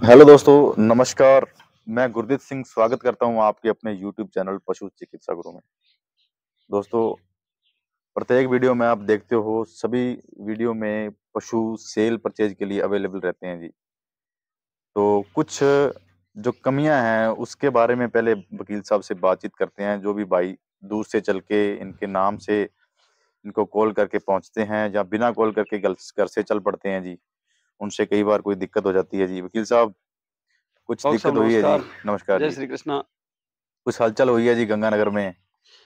Hello दोस्तों, नमस्कार। मैं गुरदीप सिंह स्वागत करता हूं आपके अपने YouTube चैनल पशु चिकित्सा गुरु में। दोस्तों, प्रत्येक वीडियो में आप देखते हो, सभी वीडियो में पशु सेल परचेज के लिए अवेलेबल रहते हैं जी। तो कुछ जो कमियां हैं उसके बारे में पहले वकील साहब से बातचीत करते हैं। जो भी भाई दूर से चल के इनके नाम से इनको कॉल करके पहुंचते हैं या बिना कॉल करके घर से चल पड़ते हैं जी, उनसे कई बार कोई दिक्कत हो जाती है जी। वकील साहब, कुछ डॉक्टर दिक्कत साहब हुई है जी? नमस्कार। नमस्कार जय जी। श्री कृष्णा। कुछ हलचल हुई है जी गंगानगर में,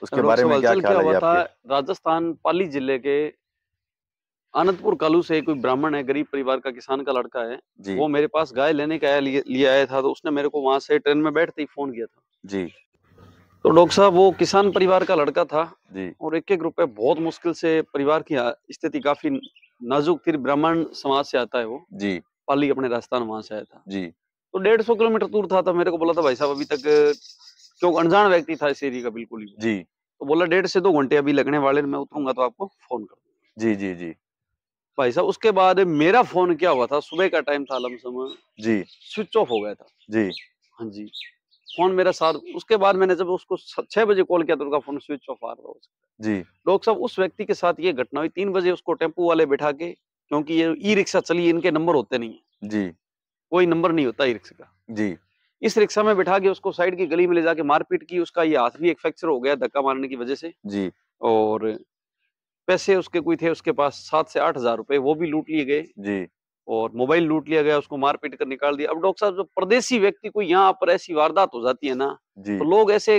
उसके डॉक्टर बारे साहब में क्या हलचल क्या ख्याल है जी हुआ था? आपके? राजस्थान पाली जिले के आनंदपुर कालू से कोई ब्राह्मण है, गरीब परिवार का किसान का लड़का है। जी। वो मेरे पास गाय लेने का लिए आया था, तो उसने मेरे को वहां से ट्रेन में बैठते ही फोन किया था। जी। तो डॉक्टर साहब, वो किसान परिवार का लड़का था जी। और एक एक रुपए बहुत मुश्किल से, परिवार की स्थिति काफी नाजुक थी। ब्राह्मण समाज से आता है वो, जी। पाली अपने राजस्थान, वहां से आया था। जी। तो 150 किलोमीटर दूर था। तो मेरे को बोला था, भाई साहब अभी तक, क्यों अनजान व्यक्ति था इस एरिया का बिल्कुल ही। जी। तो बोला 1.5 से 2 घंटे अभी लगने वाले, मैं उतरूंगा तो आपको फोन कर दूंगा। जी। जी। जी। भाई साहब, उसके बाद मेरा फोन क्या हुआ था, सुबह का टाइम था, लमसम जी। स्विच ऑफ हो गया था। जी। हाँ जी, फोन मेरा साथ। उसके बाद मैंने जब उसको 6 बजे कॉल किया तो उसका फोन स्विच ऑफ आ रहा था। जी। डॉक्टर साहब, उस व्यक्ति के साथ ये घटना हुई। 3 बजे उसको टेम्पू वाले बैठा के, क्योंकि ये ई रिक्शा चली, इनके नंबर होते नहीं है, जी। कोई नंबर नहीं होता ई रिक्शा का। जी। इस रिक्शा में बैठा के उसको साइड की गली में ले जाके मारपीट की। उसका ये हाथ भी एक फ्रैक्चर हो गया धक्का मारने की वजह से। जी। और पैसे उसके कोई थे उसके पास 7 से 8 हज़ार रुपए, वो भी लूट लिए गए। जी। और मोबाइल लूट लिया गया, उसको मार पीट कर निकाल दिया। अब डॉक्टर साहब, जब परदेसी व्यक्ति को यहाँ पर ऐसी वारदात हो जाती है ना, जी। तो लोग ऐसे,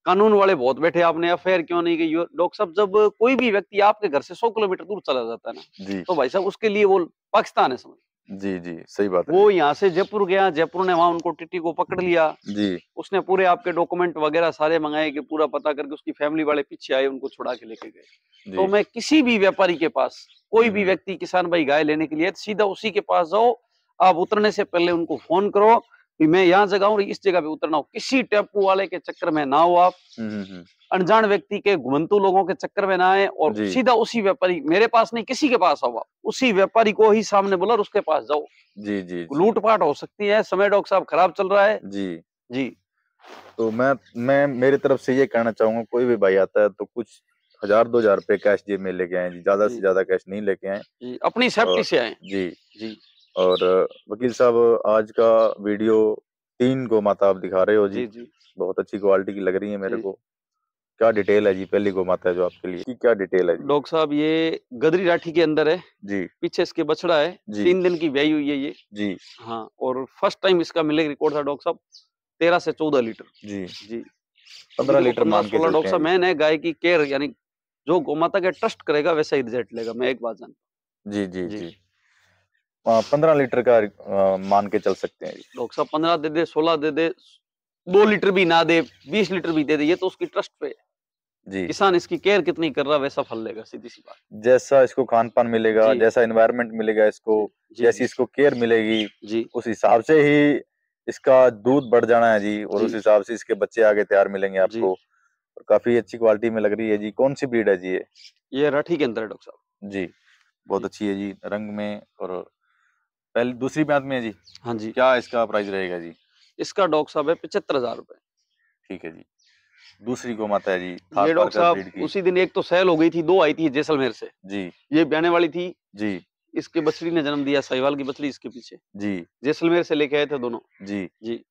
कानून वाले बहुत बैठे, आपने एफआईआर क्यों नहीं की? डॉक्टर साहब, जब कोई भी व्यक्ति आपके घर से 100 किलोमीटर दूर चला जाता है ना, जी। तो भाई साहब उसके लिए वो पाकिस्तान है, समझ। जी। जी, सही बात है जी। वो यहाँ से जयपुर गया, जयपुर ने वहां उनको टीटी को पकड़ लिया। जी। उसने पूरे आपके डॉक्यूमेंट वगैरह सारे मंगाए, कि पूरा पता करके उसकी फैमिली वाले पीछे आए, उनको छुड़ा के लेके गए। तो जी। मैं किसी भी व्यापारी के पास, कोई भी व्यक्ति, किसान भाई गाय लेने के लिए, सीधा उसी के पास जाओ। आप उतरने से पहले उनको फोन करो कि मैं यहाँ जगह हूँ, इस जगह पे उतरना हो। किसी टेम्पू वाले के चक्कर में ना हो आप, अनजान व्यक्ति के, घुमंतु लोगों के चक्कर में ना आए, और जी। सीधा उसी व्यापारी, मेरे पास नहीं, किसी के पास आओ आप, उसी व्यापारी को ही सामने बोला और उसके पास जाओ। जी। जी। जी। लूटपाट हो सकती है, समय डॉक्टर साहब खराब चल रहा है जी। जी। तो मैं मेरी तरफ से ये कहना चाहूंगा, कोई भी भाई आता है तो कुछ 1000-2000 रुपए कैश जेब में लेके आए जी, ज्यादा से जी, ज्यादा कैश नहीं लेके आए। जी, अपनी सेफ्टी और से आए। जी। जी, और वकील साहब, आज का वीडियो 3 गौ माता आप दिखा रहे हो जी, जी, जी, बहुत अच्छी क्वालिटी की लग रही है मेरे जी। को। क्या डिटेल है जी पहली गौ माता जो आपके लिए की, क्या डिटेल है जी? डॉक्टर साहब, ये गदरी राठी के अंदर है, जी। पीछे इसके बछड़ा है, जी। 3 दिन की ब्याई हुई है ये। जी। हाँ, और फर्स्ट टाइम इसका मिलेगा रिकॉर्ड था डॉक्टर साहब, 13 से 14 लीटर। जी। जी। अभी 15 देखो लीटर मान के 15-16 चलते डॉक्टर हैं साहब, जी। मैंने गाय की केयर, यानी जो गौमाता का ट्रस्ट करेगा वैसा ही रिजल्ट लेगा, मैं एक बात जानता जी। जी। हूँ। जी। जी। 15 लीटर का मान के चल सकते हैं जी। डॉक्टर साहब 15 दे दे, 16 दे दे, 2 लीटर भी ना दे, 20 लीटर भी दे दे, ये तो उसकी ट्रस्ट पे है। जी। किसान इसकी केयर कितनी कर रहा है, वैसा फल लेगा, सीधी सी बात। जैसा इसको खान पान मिलेगा, जी, जैसा एनवायरनमेंट मिलेगा इसको, जी, जी, जैसी जी, इसको केयर मिलेगी, जी, उस हिसाब से ही इसका दूध बढ़ जाना है जी, और उस जी, हिसाब से इसके बच्चे आगे तैयार मिलेंगे जी। आपको। और काफी अच्छी क्वालिटी में लग रही है जी। कौन सी ब्रीड है जी ये? ये राठी के अंदर है डॉक्टर साहब। जी, बहुत जी, अच्छी है जी रंग में। और पहली दूसरी ब्यात में है जी, हाँ जी। क्या इसका प्राइस रहेगा जी? इसका डॉक्टर साहब है 75,000 रुपए। ठीक है जी। दूसरी गौ माता है जी, ये थार डॉक्टर पारकर साहब ब्रीड की। उसी दिन एक तो सेल हो गई थी, 2 आई थी जैसलमेर से। जी। ये ब्याने वाली थी, जी। इसके बछड़ी ने जन्म दिया, साहिवाल की बछड़ी इसके पीछे। जी। जैसलमेर से लेके आए थे दोनों। जी। जी।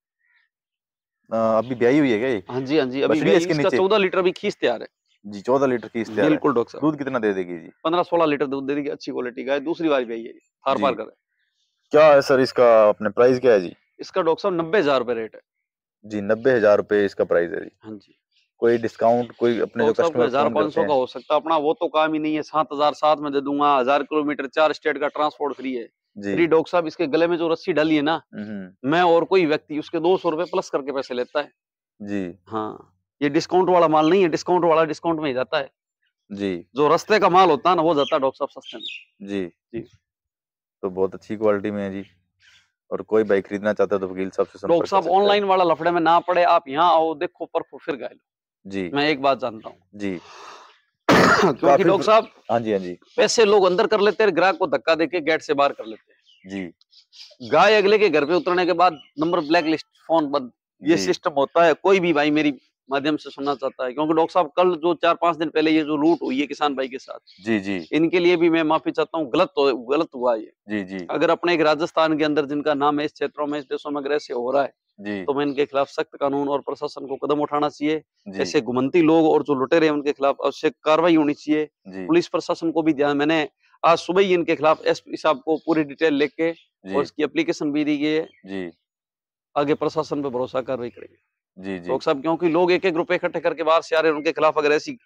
अभी ब्याई हुई है क्या ये? हाँ जी, हाँ जी, अभी बछड़ी है ब्याई, इसके इसका नीचे? 14 लीटर अभी खींच तैयार है। जी, 14 लीटर की इख्तियार है। बिल्कुल डॉक्टर साहब। दूध कितना दे देगी जी? 15-16 लीटर दूध दे देगी, अच्छी क्वालिटी का है, दूसरी बार ब्याई है ये, थार जी। पारकर है। क्या है सर इसका, अपने प्राइस क्या है जी? इसका डॉक्टर साहब 90,000 रुपए रेट है। जी, 90,000 रुपए इसका प्राइस है जी। हाँ जी। कोई डिस्काउंट, कोई अपने जो डॉक्टर साहब कोई कस्टमर फ़ोन करते 1,000-500 का हैं? हो सकता है अपना, वो तो काम ही नहीं है। 7,000 साथ में दे दूंगा, 1000 किलोमीटर 4 स्टेट का ट्रांसपोर्ट फ्री है। जी। फ्री डॉक्टर साहब, इसके गले में जो रस्सी डाली है ना, हुँ। मैं और कोई व्यक्ति उसके 200 रुपए प्लस करके पैसे लेता है। जी। हाँ, ये डिस्काउंट वाला माल नहीं है, डिस्काउंट वाला डिस्काउंट में ही जाता है। जी। जो रास्ते का माल होता है ना, वो जाता है डॉक्टर साहब सस्ते में। जी। जी। तो बहुत अच्छी क्वालिटी में है जी। और कोई बाइक खरीदना चाहता है तो वकील साहब से डॉक्टर संपर्क कर साहब सकता है। ऑनलाइन वाला लफड़े में ना पड़े, आप यहाँ आओ, देखो, परखो, फिर गाय लो। जी। मैं एक बात जानता हूँ। जी। क्योंकि काफ़ी डॉक्टर साहब, हाँ जी, हाँ जी। पैसे लोग अंदर कर लेते हैं, ग्राहक को धक्का देके गेट से बाहर कर लेते हैं। जी गाय अगले के घर पे उतरने के बाद नंबर ब्लैक लिस्ट, फोन बंद, ये जी सिस्टम होता है। कोई भी भाई मेरी माध्यम से सुनना चाहता है, क्योंकि डॉक्टर साहब कल जो 4-5 दिन पहले ये जो लूट हुई है किसान भाई के साथ, जी जी इनके लिए भी मैं माफी चाहता हूँ। गलत हुआ ये। जी जी अगर अपने एक राजस्थान के अंदर जिनका नाम है इस क्षेत्रों में, इस देशों में अगर ऐसे हो रहा है, जी तो मैं इनके खिलाफ सख्त कानून और प्रशासन को कदम उठाना चाहिए। जी ऐसे घुमंती लोग और जो लुटेरे हैं उनके खिलाफ आवश्यक कार्रवाई होनी चाहिए। जी पुलिस प्रशासन को भी ध्यान, मैंने आज सुबह ही इनके खिलाफ एसपी साहब को पूरी डिटेल लिख के और जी इसकी एप्लीकेशन भी दी गई है। जी आगे प्रशासन पे भरोसा कार्रवाई करेंगे जी जी डॉक्टर साहब, क्योंकि लोग एक एक रुपए इकट्ठे करके बाहर से आ रहे हैं। उनके खिलाफ अगर ऐसी,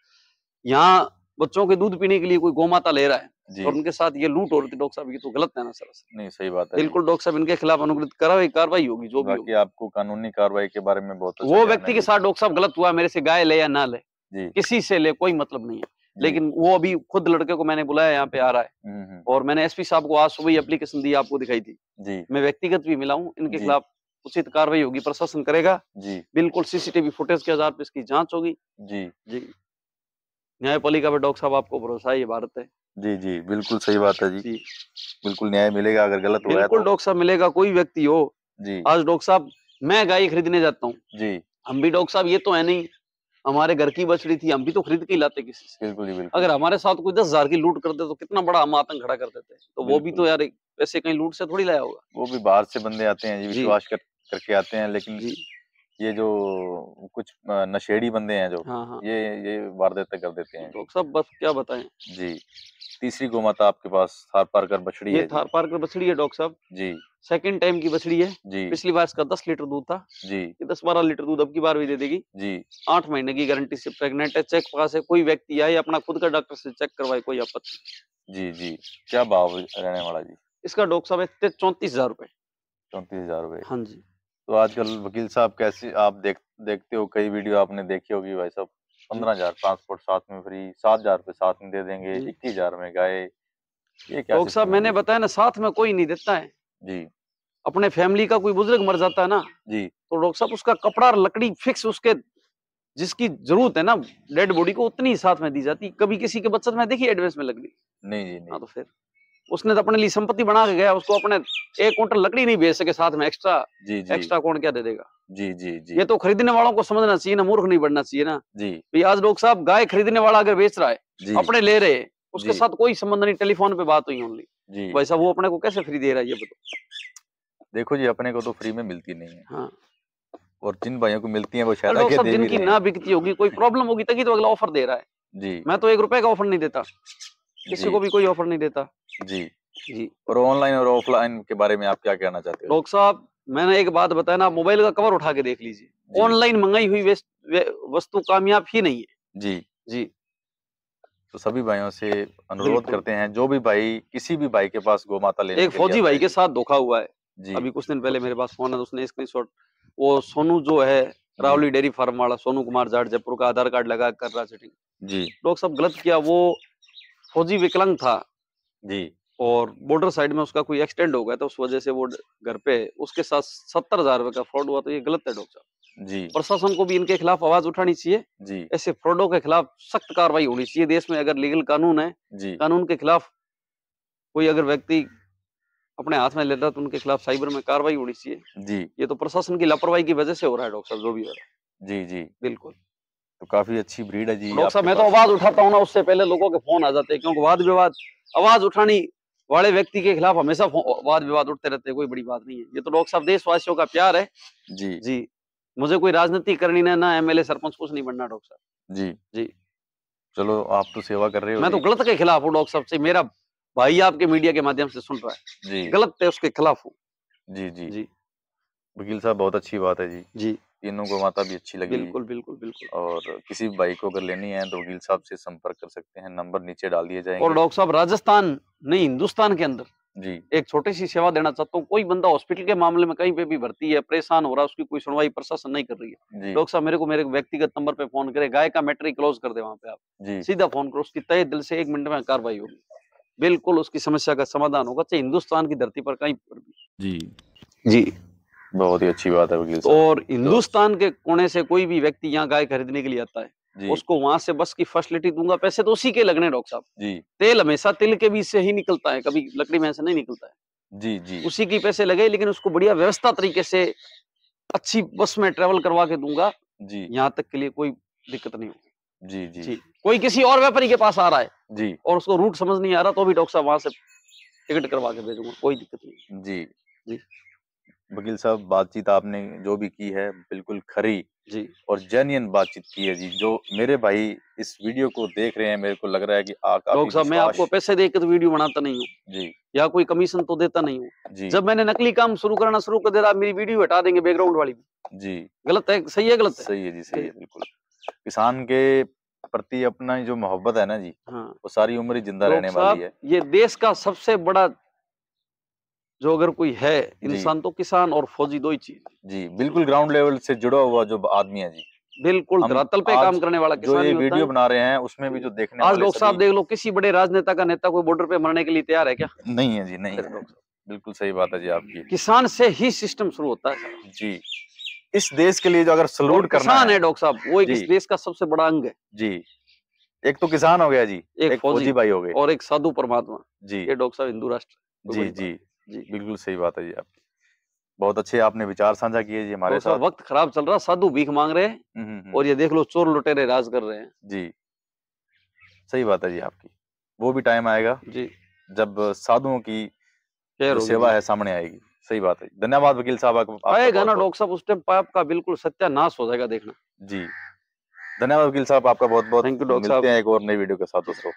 यहाँ बच्चों के दूध पीने के लिए कोई गौमाता ले रहा है जी और उनके साथ ये लूट हो रही थी, डॉक्टर साहब ये तो गलत है ना सर। नहीं, सही बात है जी। बिल्कुल डॉक्टर साहब, इनके खिलाफ अनुग्रहित कार्रवाई होगी, जो भी बाकी होगी। आपको कानूनी कार्रवाई के बारे में बहुत अच्छा वो ज्ञान व्यक्ति है के जी। साथ डॉक्टर साहब गलत हुआ, मेरे से गाय ले या ना ले, जी किसी से ले, कोई मतलब नहीं है। जी लेकिन वो अभी खुद लड़के को मैंने बुलाया, यहाँ पे आ रहा है, और मैंने एसपी साहब को आज सुबह ही एप्लीकेशन दी, आपको दिखाई थी। जी मैं व्यक्तिगत भी मिला हूँ, इनके जी खिलाफ उचित कार्रवाई होगी, प्रशासन करेगा। जी बिल्कुल सीसीटीवी फुटेज के आधार पर इसकी जांच होगी। जी जी, न्यायपालिका पे डॉक्टर साहब आपको भरोसा है, ये भारत है। जी जी बिल्कुल सही बात है जी। जी बिल्कुल न्याय मिलेगा अगर गलत हुआ है बिल्कुल तो। डॉक्टर साहब मिलेगा, कोई व्यक्ति हो। जी आज डॉक्टर साहब, मैं गाय खरीदने जाता हूँ, जी हम भी डॉक्टर साहब, ये तो है नहीं हमारे घर की बछड़ी थी, हम भी तो खरीद के ही लाते किसी से। बिल्कुल जी बिल्कुल अगर हमारे साथ कोई 10,000 की लूट कर दे तो कितना बड़ा हम आतंक खड़ा कर देते हैं। तो वो भी बिल्कुल। तो यार एक पैसे कहीं लूट से थोड़ी लाया होगा। वो भी बाहर से बंदे आते हैं जी, जी विश्वास करके आते हैं, लेकिन जी ये जो कुछ नशेड़ी बंदे हैं जो हाँ हाँ ये वारदातें कर देते हैं। डॉक्टर साहब, बस क्या बताएं। जी तीसरी गोमाता आपके पास थार पारकर बछड़ी ये है जी। थार पारकर बछड़ी है डॉक्टर साहब, जी सेकंड टाइम की बछड़ी है। जी पिछली बार इसका 10 लीटर दूध था, जी ये 10-12 लीटर दूध अब की बार भी दे देगी। जी 8 महीने की गारंटी से प्रेग्नेंट है। चेक पास है, कोई व्यक्ति आए अपना खुद का डॉक्टर से चेक करवाए, कोई आपत्ति नहीं। जी जी क्या भाव रहने वाला जी? इसका डॉक्टर साहब है 34,000 रुपए। 34,000 रुपए। हाँ जी। तो आजकल वकील साहब कैसे आप देखते हो, कई वीडियो आपने देखी होगी भाई साहब, 15,000 ट्रांसपोर्ट साथ में फ्री, 7,000 रुपए साथ में दे देंगे, जी 21,000 में गाय, ये क्या डॉक्टर साहब, सिस्टम है मैंने जी? बताया ना, साथ में कोई नहीं देता है। जी अपने फैमिली का कोई बुजुर्ग मर जाता है ना, जी तो डॉक्टर साहब उसका कपड़ा और लकड़ी फिक्स, उसके जिसकी जरूरत है ना डेड बॉडी को, उतनी ही साथ में दी जाती। कभी किसी के बचत में देखी एडवांस में लकड़ी? नहीं जी हाँ, नहीं। तो फिर उसने तो अपने लिए संपत्ति बना के गया, उसको अपने 1 क्विंटल लकड़ी नहीं बेच सके साथ में एक्स्ट्रा। जी जी एक्स्ट्रा कौन क्या दे देगा? जी जी जी ये तो खरीदने वालों को समझना चाहिए ना, मूर्ख नहीं बनना चाहिए ना। जी भाई आज डॉक्टर साहब, गाय खरीदने वाला अगर बेच रहा है, जी अपने ले रहे हैं, उसके जी साथ कोई संबंध नहीं, टेलीफोन पे बात हुई ओनली, जी भाई साहब वो अपने को कैसे फ्री दे रहा है, ये बताओ। देखो जी, अपने को तो फ्री में मिलती नहीं है, हाँ, और जिन भाइयों को मिलती है वो शायद डॉक्टर आगे साहब दे भी जिनकी रहे ना हैं। बिकती होगी, कोई प्रॉब्लम होगी, तभी तो अगला ऑफर दे रहा है। जी मैं तो 1 रुपए का ऑफर नहीं देता, किसी जी को भी कोई ऑफर नहीं देता। जी जी और ऑनलाइन और ऑफलाइन के बारे में आप क्या कहना चाहते हो? डॉक्टर साहब, मैंने एक बात बताया ना, आप मोबाइल का कवर उठा के देख लीजिए, जी ऑनलाइन मंगाई हुई वस्तु कामयाब ही नहीं है। जी जी तो सभी भाइयों से अनुरोध बिल्कुल। करते हैं, जो भी भाई किसी भी भाई के पास गोमाता लेने एक के लिए फौजी आता भाई है के जी। साथ धोखा हुआ है, जी अभी कुछ दिन पहले मेरे पास फोन है, तो उसने स्क्रीनशॉट, वो सोनू जो है रावली डेयरी फार्म वाला, सोनू कुमार जाट जयपुर का, आधार कार्ड लगा कर रहा सेटिंग। जी लोग सब गलत किया, वो फौजी विकलांग था जी और बॉर्डर साइड में उसका कोई एक्सीडेंट हो गया, तो उस वजह से वो घर पे उसके साथ 70,000 रुपए का फ्रॉड हुआ। तो ये गलत है डॉक्टर साहब, जी प्रशासन को भी इनके खिलाफ आवाज उठानी चाहिए। जी ऐसे फ्रॉडों के खिलाफ सख्त कार्रवाई होनी चाहिए। देश में अगर लीगल कानून है, जी कानून के खिलाफ कोई अगर व्यक्ति अपने हाथ में लेता है, तो उनके खिलाफ साइबर में कार्रवाई होनी चाहिए। जी ये तो प्रशासन की लापरवाही की वजह से हो रहा है डॉक्टर साहब, जो भी हो रहा है। जी जी बिल्कुल तो काफी अच्छी ब्रीड है जी डॉक्टर साहब, आपके मैं तो पास। आवाज उठाता हूँ ना, उससे पहले लोगों के फोन आ जाते हैं, क्योंकि वाद विवाद, आवाज उठाने वाले व्यक्ति के खिलाफ हमेशा वाद विवाद उठते रहते हैं, कोई बड़ी बात नहीं है। ये तो डॉक्टर साहब देशवासियों का प्यार है। जी जी, मुझे कोई राजनीति करनी ना एमएलए सरपंच, कुछ नहीं बनना डॉक्टर साहब। जी जी चलो, आप तो सेवा कर रहे हो मैं तो जी। गलत के खिलाफ हूँ डॉक्टर साहब से, मेरा भाई आपके मीडिया के माध्यम से सुन रहा है, जी गलत है उसके खिलाफ हूँ। जी जी जी वकील साहब, बहुत अच्छी बात है जी। जी तीनों गोमाता भी अच्छी लगी। बिल्कुल बिल्कुल बिल्कुल। और किसी भी भाई को अगर लेनी है तो वकील साहब से संपर्क कर सकते हैं, नंबर नीचे डाल दिए और जाएंगे। डॉक्टर साहब, राजस्थान नहीं, हिंदुस्तान के अंदर जी एक छोटी सी सेवा देना चाहता हूँ। कोई बंदा हॉस्पिटल के मामले में कहीं पे भी भर्ती है, परेशान हो रहा है, उसकी कोई सुनवाई प्रशासन नहीं कर रही है, जी डॉक्टर साहब मेरे व्यक्तिगत नंबर पे फोन करे, गाय का मैटर ही क्लोज कर दे, वहां पे आप जी सीधा फोन करो, उसकी तय दिल से 1 मिनट में कार्रवाई होगी, बिल्कुल उसकी समस्या का समाधान होगा, चाहे हिंदुस्तान की धरती पर कहीं पर भी। जी जी बहुत ही अच्छी बात है वकील साहब। और हिंदुस्तान के कोने से कोई भी व्यक्ति यहाँ गाय खरीदने के लिए आता है, जी उसको वहां से बस की फैसिलिटी दूंगा, पैसे तो उसी के लगने डॉक्टर साहब। जी तेल हमेशा तिल के बीज से ही निकलता है, कभी लकड़ी में से नहीं निकलता है। जी जी उसी की पैसे लगे, लेकिन उसको बढ़िया व्यवस्था तरीके से अच्छी बस में ट्रेवल करवा के दूंगा। जी यहाँ तक के लिए कोई दिक्कत नहीं होगी। जी जी जी, कोई किसी और व्यापारी के पास आ रहा है जी और उसको रूट समझ नहीं आ रहा, तो भी डॉक्टर साहब वहां से टिकट करवा के भेजूंगा, कोई दिक्कत नहीं। जी जी वकील साहब, बातचीत आपने जो भी की है बिल्कुल खरी जी और जेन्युइन बातचीत की है जी। जो मेरे भाई इस वीडियो को देख रहे हैं, मेरे को लग रहा है कि काफी डॉक्टर साहब, मैं आपको विश्वास। पैसे दे के तो वीडियो बनाता नहीं हूँ जी या कोई कमीशन तो देता नहीं हूँ। जी जब मैंने नकली काम शुरू करना शुरू कर दिया, आप मेरी वीडियो हटा देंगे बैकग्राउंड वाली भी। जी गलत है, सही है, गलत है? सही है जी, सही है बिल्कुल। किसान के प्रति अपना जो मोहब्बत है ना जी, हाँ वो सारी उम्र ही जिंदा रहने डॉक्टर वाली साहब, है। ये देश का सबसे बड़ा जो अगर कोई है जी इंसान, तो किसान और फौजी, दो ही चीज। जी बिल्कुल ग्राउंड लेवल से जुड़ा हुआ जो आदमी है जी। बिल्कुल हम धरातल पे काम आज करने वाला जो किसान ये ही होता वीडियो है। बना रहे हैं उसमें भी जो देखने आज वाले डॉक्टर साहब सभी देख लो, किसी बड़े राजनेता का नेता कोई बॉर्डर पे मरने के लिए तैयार है क्या? नहीं है जी, नहीं फिर है। डॉक्टर साहब, बिल्कुल सही बात है जी आपकी। किसान से ही सिस्टम शुरू होता है सारा। जी इस देश के लिए जो अगर और सलूट करना किसान है है डॉक्टर साहब, वो एक जी इस देश का सबसे बड़ा अंग है। जी, एक तो किसान हो गया जी, एक एक फौजी फौजी भाई हो गए और एक साधु परमात्मा। जी ये डॉक्टर साहब हिंदू राष्ट्र है, कोई जी बड़ी जी बात नहीं। जी बिल्कुल सही बात है जी आपकी। बहुत अच्छे आपने विचार साझा किए जी हमारे डॉक्टर साहब, साथ। वक्त खराब चल रहा, साधु भीख मांग रहे हैं और ये देख लो चोर लुटेरे राज कर रहे हैं। जी सही बात है जी आपकी। वो भी टाइम आएगा जी, जब साधुओं की खैर जो होगी सेवा जी। है सामने आएगी। सही बात है। धन्यवाद वकील साहब, आपका आएगा बहुत ना बहुत। डॉक्टर साहब, उस टाइम पाप का बिल्कुल सत्यानाश हो जाएगा, देखना। जी धन्यवाद वकील साहब, आपका बहुत बहुत। थैंक यू डॉक्टर मिलते साहब। हैं एक और नई वीडियो के साथ दोस्तों।